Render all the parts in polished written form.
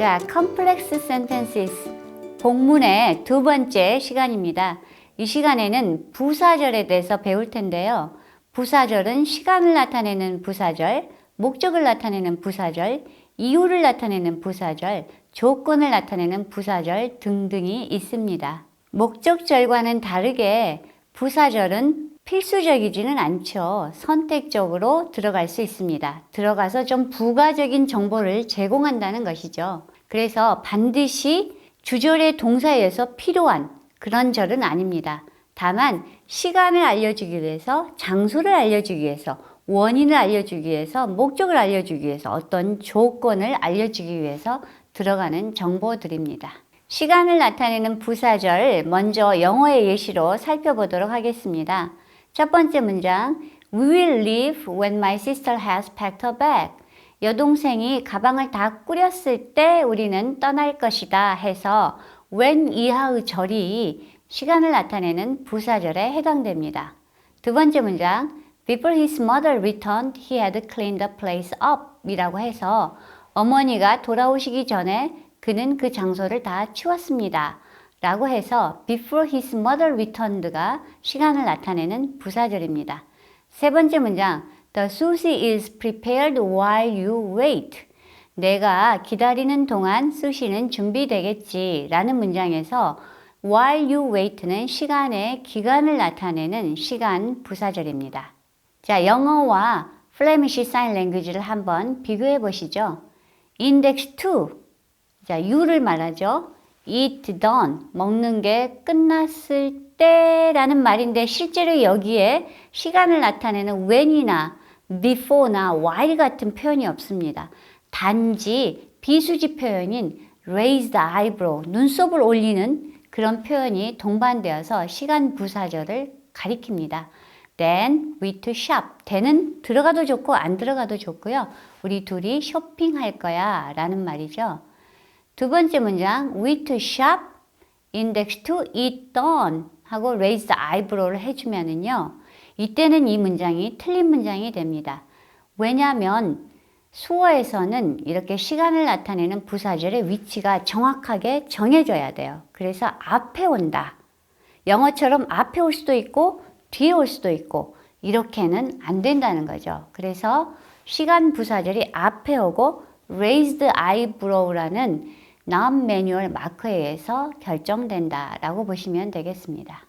자, Complex Sentences 본문의 두 번째 시간입니다. 이 시간에는 부사절에 대해서 배울 텐데요. 부사절은 시간을 나타내는 부사절, 목적을 나타내는 부사절, 이유를 나타내는 부사절, 조건을 나타내는 부사절 등등이 있습니다. 목적절과는 다르게 부사절은 필수적이지는 않죠. 선택적으로 들어갈 수 있습니다. 들어가서 좀 부가적인 정보를 제공한다는 것이죠. 그래서 반드시 주절의 동사에 의해서 필요한 그런 절은 아닙니다. 다만 시간을 알려주기 위해서, 장소를 알려주기 위해서, 원인을 알려주기 위해서, 목적을 알려주기 위해서, 어떤 조건을 알려주기 위해서 들어가는 정보들입니다. 시간을 나타내는 부사절 먼저 영어의 예시로 살펴보도록 하겠습니다. 첫 번째 문장, We will leave when my sister has packed her bag. 여동생이 가방을 다 꾸렸을 때 우리는 떠날 것이다 해서 when 이하의 절이 시간을 나타내는 부사절에 해당됩니다. 두 번째 문장, Before his mother returned, he had cleaned the place up 이라고 해서 어머니가 돌아오시기 전에 그는 그 장소를 다 치웠습니다. 라고 해서 Before his mother returned가 시간을 나타내는 부사절입니다. 세 번째 문장, The sushi is prepared while you wait. 내가 기다리는 동안 수시는 준비되겠지 라는 문장에서 while you wait는 시간의 기간을 나타내는 시간 부사절입니다. 자, 영어와 플레미시 사인 랭귀지를 한번 비교해 보시죠. index to, 자, you를 말하죠. eat done, 먹는 게 끝났을 때라는 말인데 실제로 여기에 시간을 나타내는 when이나 before나 while 같은 표현이 없습니다. 단지 비수지 표현인 raise the eyebrow, 눈썹을 올리는 그런 표현이 동반되어서 시간 부사절을 가리킵니다. Then we to shop. the는 들어가도 좋고 안 들어가도 좋고요. 우리 둘이 쇼핑할 거야 라는 말이죠. 두 번째 문장, we to shop, index to eat done 하고 raise the eyebrow를 해주면은요. 이때는 이 문장이 틀린 문장이 됩니다. 왜냐하면 수어에서는 이렇게 시간을 나타내는 부사절의 위치가 정확하게 정해져야 돼요. 그래서 앞에 온다. 영어처럼 앞에 올 수도 있고 뒤에 올 수도 있고 이렇게는 안 된다는 거죠. 그래서 시간 부사절이 앞에 오고 raised eyebrow라는 non-manual 마크에 의해서 결정된다라고 보시면 되겠습니다.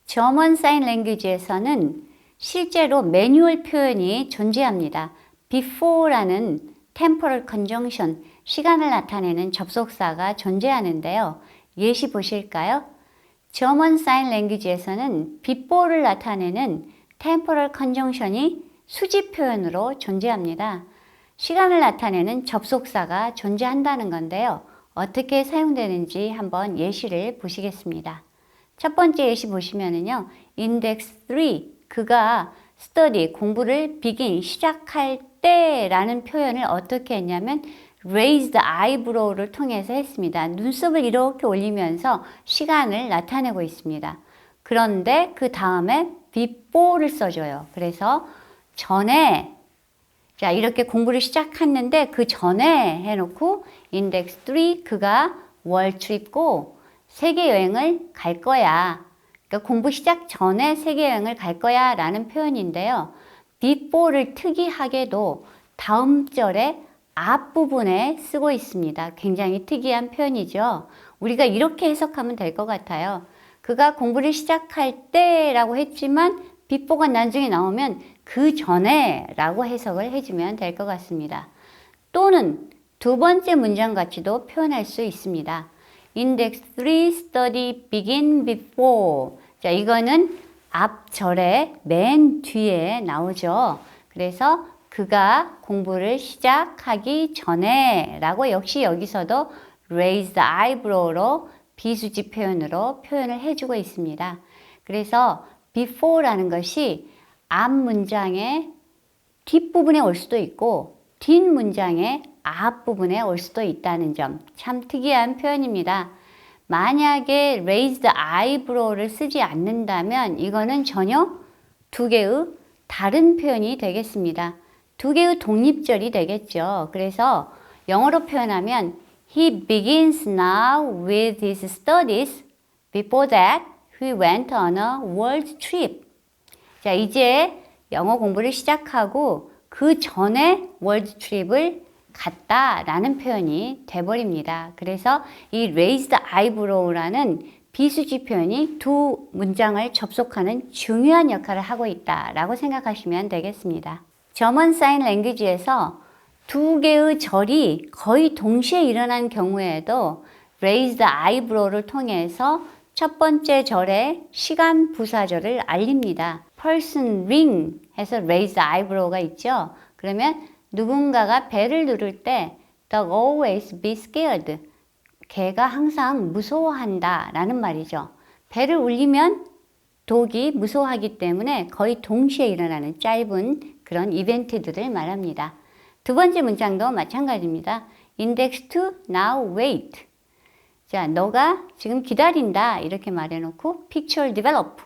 German Sign Language에서는 실제로 매뉴얼 표현이 존재합니다. before라는 temporal conjunction, 시간을 나타내는 접속사가 존재하는데요. 예시 보실까요? German Sign Language에서는 before를 나타내는 temporal conjunction이 수지 표현으로 존재합니다. 시간을 나타내는 접속사가 존재한다는 건데요. 어떻게 사용되는지 한번 예시를 보시겠습니다. 첫 번째 예시 보시면은요. index 3, 그가 study, 공부를 begin, 시작할 때라는 표현을 어떻게 했냐면 raise the eyebrow를 통해서 했습니다. 눈썹을 이렇게 올리면서 시간을 나타내고 있습니다. 그런데 그 다음에 before를 써줘요. 그래서 전에, 자, 이렇게 공부를 시작했는데 그 전에 해놓고 index 3, 그가 world trip go, 세계 여행을 갈 거야. 그러니까 공부 시작 전에 세계 여행을 갈 거야 라는 표현인데요. before를 특이하게도 다음 절의 앞부분에 쓰고 있습니다. 굉장히 특이한 표현이죠. 우리가 이렇게 해석하면 될 것 같아요. 그가 공부를 시작할 때라고 했지만 before가 나중에 나오면 그 전에 라고 해석을 해주면 될 것 같습니다. 또는 두 번째 문장 같이도 표현할 수 있습니다. index 3 study begin before. 자, 이거는 앞절에 맨 뒤에 나오죠. 그래서 그가 공부를 시작하기 전에 라고 역시 여기서도 raise the eyebrow로 비수지 표현으로 표현을 해주고 있습니다. 그래서 before라는 것이 앞 문장의 뒷부분에 올 수도 있고 뒷 문장의 앞부분에 올 수도 있다는 점, 참 특이한 표현입니다. 만약에 raise the eyebrow를 쓰지 않는다면 이거는 전혀 두 개의 다른 표현이 되겠습니다. 두 개의 독립절이 되겠죠. 그래서 영어로 표현하면 He begins now with his studies. Before that, he went on a world trip. 자, 이제 영어 공부를 시작하고 그 전에 월드 트립을 갔다라는 표현이 돼버립니다. 그래서 이 raised eyebrow라는 비수지 표현이 두 문장을 접속하는 중요한 역할을 하고 있다라고 생각하시면 되겠습니다. 저먼 사인 랭귀지에서 두 개의 절이 거의 동시에 일어난 경우에도 raised eyebrow를 통해서 첫 번째 절의 시간 부사절을 알립니다. person ring 해서 raised eyebrow가 있죠. 그러면 누군가가 벨을 누를 때 dog always be scared. 개가 항상 무서워한다 라는 말이죠. 벨을 울리면 독이 무서워하기 때문에 거의 동시에 일어나는 짧은 그런 이벤트들을 말합니다. 두 번째 문장도 마찬가지입니다. index to now wait. 자, 너가 지금 기다린다 이렇게 말해놓고 picture develop.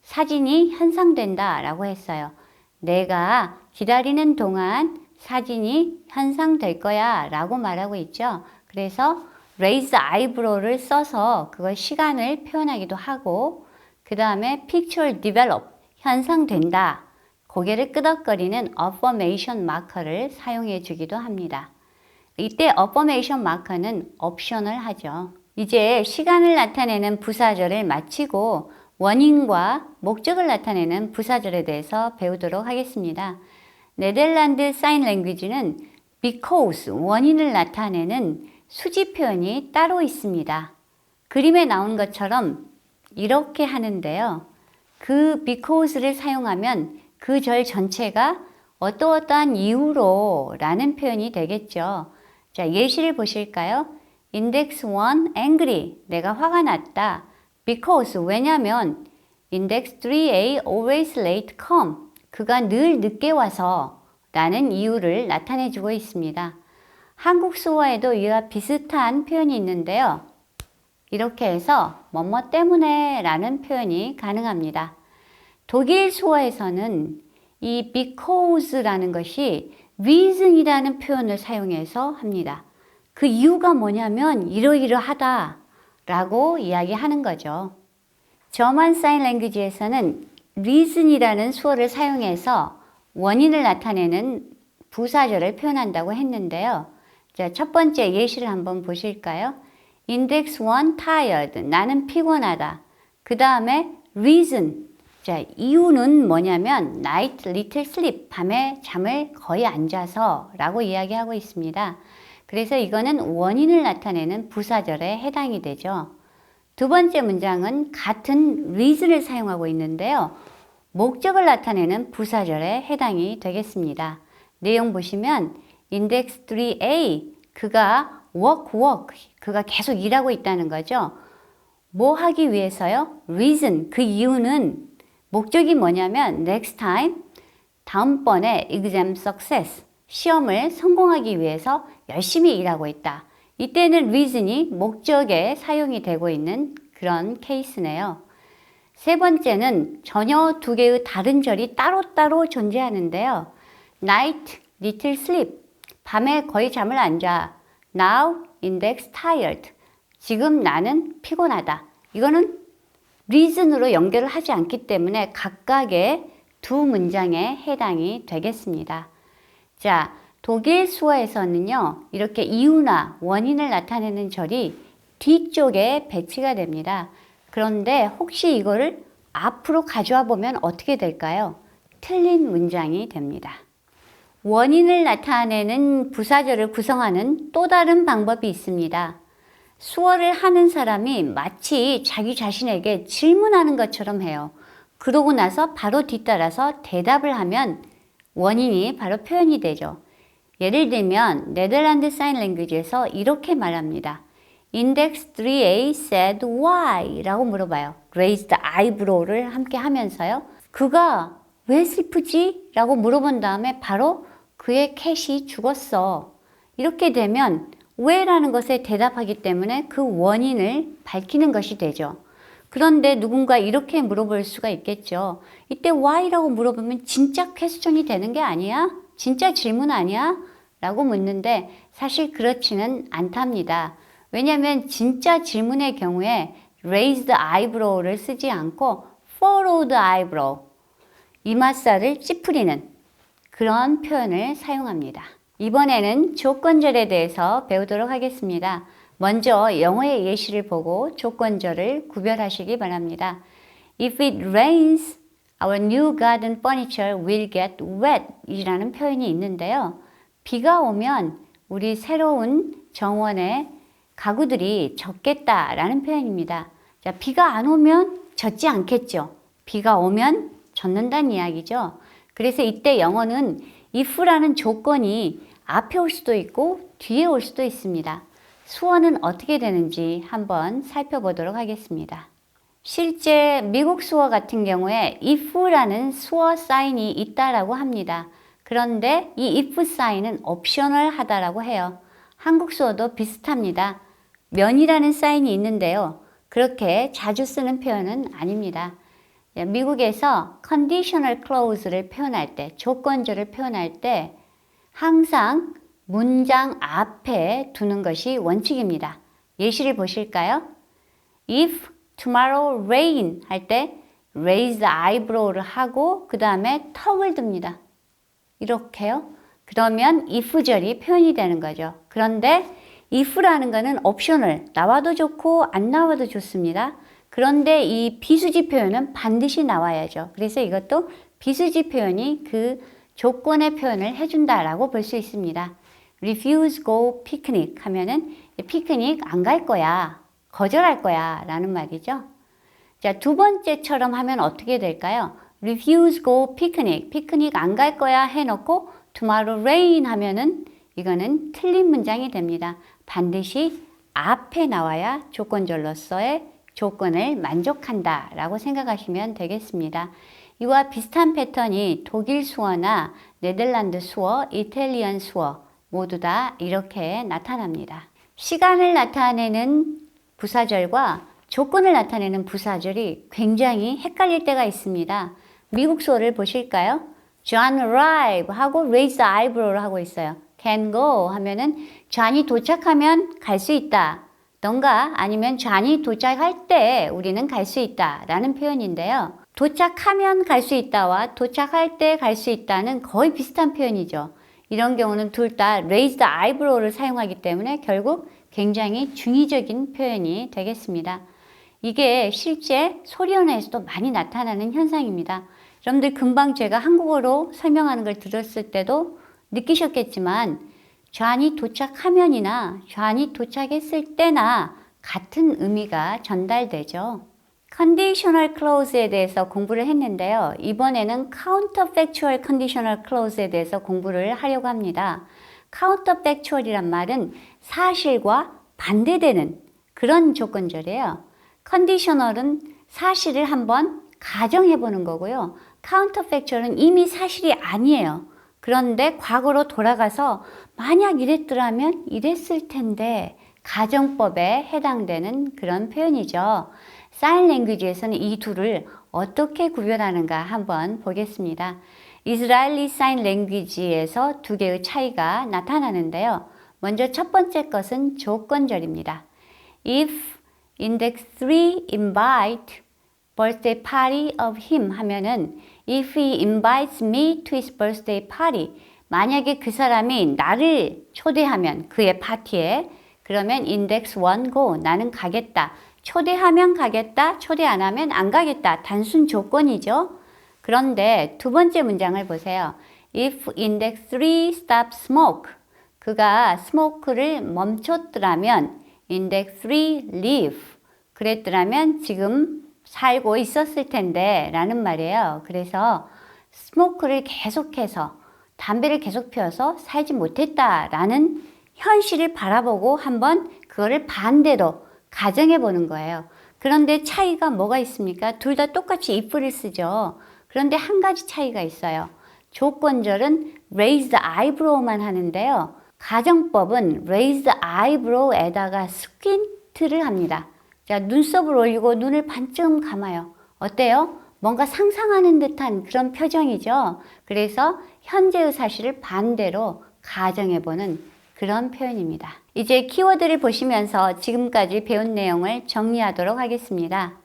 사진이 현상된다 라고 했어요. 내가 기다리는 동안 사진이 현상될 거야 라고 말하고 있죠. 그래서 raise eyebrow를 써서 그걸 시간을 표현하기도 하고 그 다음에 picture develop, 현상된다. 고개를 끄덕거리는 affirmation 마커를 사용해 주기도 합니다. 이때 affirmation 마커는 옵셔널 하죠. 이제 시간을 나타내는 부사절을 마치고 원인과 목적을 나타내는 부사절에 대해서 배우도록 하겠습니다. 네덜란드 사인 랭귀지는 because, 원인을 나타내는 수지 표현이 따로 있습니다. 그림에 나온 것처럼 이렇게 하는데요. 그 because를 사용하면 그 절 전체가 어떠어떠한 이유로 라는 표현이 되겠죠. 자, 예시를 보실까요? index 1 angry, 내가 화가 났다. because, 왜냐면 index 3a always late come, 그가 늘 늦게 와서 라는 이유를 나타내 주고 있습니다. 한국 수어에도 이와 비슷한 표현이 있는데요. 이렇게 해서 뭐뭐 때문에 라는 표현이 가능합니다. 독일 수어에서는 이 because라는 것이 reason이라는 표현을 사용해서 합니다. 그 이유가 뭐냐면 이러이러하다 라고 이야기하는 거죠. 저만 사인 랭귀지에서는 reason이라는 수어를 사용해서 원인을 나타내는 부사절을 표현한다고 했는데요. 자, 첫 번째 예시를 한번 보실까요? index 1 tired, 나는 피곤하다. 그 다음에 reason, 자, 이유는 뭐냐면 night little sleep, 밤에 잠을 거의 안 자서 라고 이야기하고 있습니다. 그래서 이거는 원인을 나타내는 부사절에 해당이 되죠. 두 번째 문장은 같은 reason을 사용하고 있는데요. 목적을 나타내는 부사절에 해당이 되겠습니다. 내용 보시면 index 3a, 그가 work, 그가 계속 일하고 있다는 거죠. 뭐 하기 위해서요? reason, 그 이유는 목적이 뭐냐면 next time, 다음번에 exam success, 시험을 성공하기 위해서 열심히 일하고 있다. 이때는 reason이 목적에 사용이 되고 있는 그런 케이스네요. 세 번째는 전혀 두 개의 다른 절이 따로따로 존재하는데요. night, little sleep, 밤에 거의 잠을 안 자. now, index tired, 지금 나는 피곤하다. 이거는 reason으로 연결을 하지 않기 때문에 각각의 두 문장에 해당이 되겠습니다. 자, 독일 수어에서는요, 이렇게 이유나 원인을 나타내는 절이 뒤쪽에 배치가 됩니다. 그런데 혹시 이거를 앞으로 가져와 보면 어떻게 될까요? 틀린 문장이 됩니다. 원인을 나타내는 부사절을 구성하는 또 다른 방법이 있습니다. 수어를 하는 사람이 마치 자기 자신에게 질문하는 것처럼 해요. 그러고 나서 바로 뒤따라서 대답을 하면 원인이 바로 표현이 되죠. 예를 들면 네덜란드 사인 랭귀지에서 이렇게 말합니다. index 3a said why? 라고 물어봐요. raised eyebrow를 함께 하면서요. 그가 왜 슬프지? 라고 물어본 다음에 바로 그의 캣이 죽었어. 이렇게 되면 왜라는 것에 대답하기 때문에 그 원인을 밝히는 것이 되죠. 그런데 누군가 이렇게 물어볼 수가 있겠죠. 이때 why라고 물어보면 진짜 퀘스천이 되는 게 아니야? 진짜 질문 아니야? 라고 묻는데 사실 그렇지는 않답니다. 왜냐하면 진짜 질문의 경우에 raised eyebrow를 쓰지 않고 furrowed eyebrow, 이맛살을 찌푸리는 그런 표현을 사용합니다. 이번에는 조건절에 대해서 배우도록 하겠습니다. 먼저 영어의 예시를 보고 조건절을 구별하시기 바랍니다. If it rains, our new garden furniture will get wet 이라는 표현이 있는데요. 비가 오면 우리 새로운 정원의 가구들이 젖겠다라는 표현입니다. 자, 비가 안 오면 젖지 않겠죠. 비가 오면 젖는다는 이야기죠. 그래서 이때 영어는 if라는 조건이 앞에 올 수도 있고 뒤에 올 수도 있습니다. 수어는 어떻게 되는지 한번 살펴보도록 하겠습니다. 실제 미국 수어 같은 경우에 if라는 수어 사인이 있다라고 합니다. 그런데 이 if 사인은 옵셔널 하다라고 해요. 한국 수어도 비슷합니다. 면이라는 사인이 있는데요. 그렇게 자주 쓰는 표현은 아닙니다. 미국에서 conditional clause를 표현할 때, 조건절을 표현할 때 항상 문장 앞에 두는 것이 원칙입니다. 예시를 보실까요? If tomorrow rain 할 때 raise the eyebrow를 하고 그 다음에 턱을 듭니다. 이렇게요. 그러면 if절이 표현이 되는 거죠. 그런데 if라는 거는 옵셔널, 나와도 좋고 안 나와도 좋습니다. 그런데 이 비수지 표현은 반드시 나와야죠. 그래서 이것도 비수지 표현이 그 조건의 표현을 해준다라고 볼 수 있습니다. refuse go picnic 하면은 피크닉 안 갈 거야, 거절할 거야 라는 말이죠. 자, 두 번째처럼 하면 어떻게 될까요? refuse go picnic, 피크닉 안 갈 거야 해놓고 tomorrow rain 하면은 이거는 틀린 문장이 됩니다. 반드시 앞에 나와야 조건절로서의 조건을 만족한다 라고 생각하시면 되겠습니다. 이와 비슷한 패턴이 독일 수어나 네덜란드 수어, 이탈리안 수어 모두 다 이렇게 나타납니다. 시간을 나타내는 부사절과 조건을 나타내는 부사절이 굉장히 헷갈릴 때가 있습니다. 미국 수어를 보실까요? John arrive 하고 raise the eyebrow를 하고 있어요. can go 하면은 John이 도착하면 갈 수 있다. 던가 아니면 John이 도착할 때 우리는 갈 수 있다 라는 표현인데요. 도착하면 갈 수 있다와 도착할 때 갈 수 있다는 거의 비슷한 표현이죠. 이런 경우는 둘 다 raise the eyebrow를 사용하기 때문에 결국 굉장히 중의적인 표현이 되겠습니다. 이게 실제 소리언어에서도 많이 나타나는 현상입니다. 여러분들 금방 제가 한국어로 설명하는 걸 들었을 때도 느끼셨겠지만 좌안이 도착하면이나 좌안이 도착했을 때나 같은 의미가 전달되죠. conditional clause에 대해서 공부를 했는데요. 이번에는 counterfactual conditional clause에 대해서 공부를 하려고 합니다. counterfactual이란 말은 사실과 반대되는 그런 조건절이에요. conditional은 사실을 한번 가정해 보는 거고요. counterfactual은 이미 사실이 아니에요. 그런데 과거로 돌아가서 만약 이랬더라면 이랬을 텐데 가정법에 해당되는 그런 표현이죠. 사인 랭귀지에서는 이 둘을 어떻게 구별하는가 한번 보겠습니다. 이스라엘리 사인 랭귀지에서 두 개의 차이가 나타나는데요. 먼저 첫 번째 것은 조건절입니다. If index 3 invite birthday party of him 하면은 if he invites me to his birthday party, 만약에 그 사람이 나를 초대하면 그의 파티에, 그러면 index 1 go, 나는 가겠다. 초대하면 가겠다, 초대 안 하면 안 가겠다. 단순 조건이죠. 그런데 두 번째 문장을 보세요. If index 3 stop smoke, 그가 스모크를 멈췄더라면 index 3 leave, 그랬더라면 지금 살고 있었을 텐데 라는 말이에요. 그래서 스모크를 계속해서 담배를 계속 피워서 살지 못했다라는 현실을 바라보고 한번 그거를 반대로 가정해 보는 거예요. 그런데 차이가 뭐가 있습니까? 둘 다 똑같이 if를 쓰죠. 그런데 한 가지 차이가 있어요. 조건절은 raise the eyebrow만 하는데요. 가정법은 raise the eyebrow에다가 스퀸트를 합니다. 자, 눈썹을 올리고 눈을 반쯤 감아요. 어때요? 뭔가 상상하는 듯한 그런 표정이죠. 그래서 현재의 사실을 반대로 가정해보는 그런 표현입니다. 이제 키워드를 보시면서 지금까지 배운 내용을 정리하도록 하겠습니다.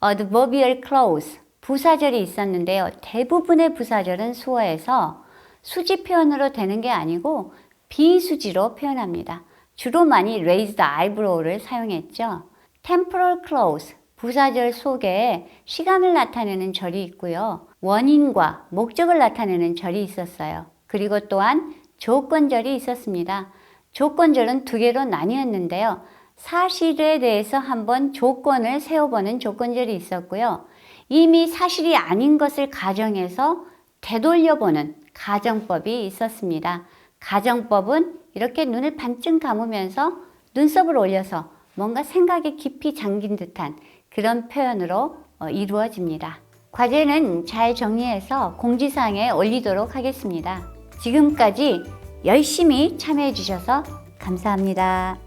adverbial clause, 부사절이 있었는데요. 대부분의 부사절은 수어에서 수지 표현으로 되는 게 아니고 비수지로 표현합니다. 주로 많이 raised eyebrow를 사용했죠. temporal clause, 부사절 속에 시간을 나타내는 절이 있고요. 원인과 목적을 나타내는 절이 있었어요. 그리고 또한 조건절이 있었습니다. 조건절은 두 개로 나뉘었는데요. 사실에 대해서 한번 조건을 세워보는 조건절이 있었고요. 이미 사실이 아닌 것을 가정해서 되돌려보는 가정법이 있었습니다. 가정법은 이렇게 눈을 반쯤 감으면서 눈썹을 올려서 뭔가 생각에 깊이 잠긴 듯한 그런 표현으로 이루어집니다. 과제는 잘 정리해서 공지사항에 올리도록 하겠습니다. 지금까지 열심히 참여해 주셔서 감사합니다.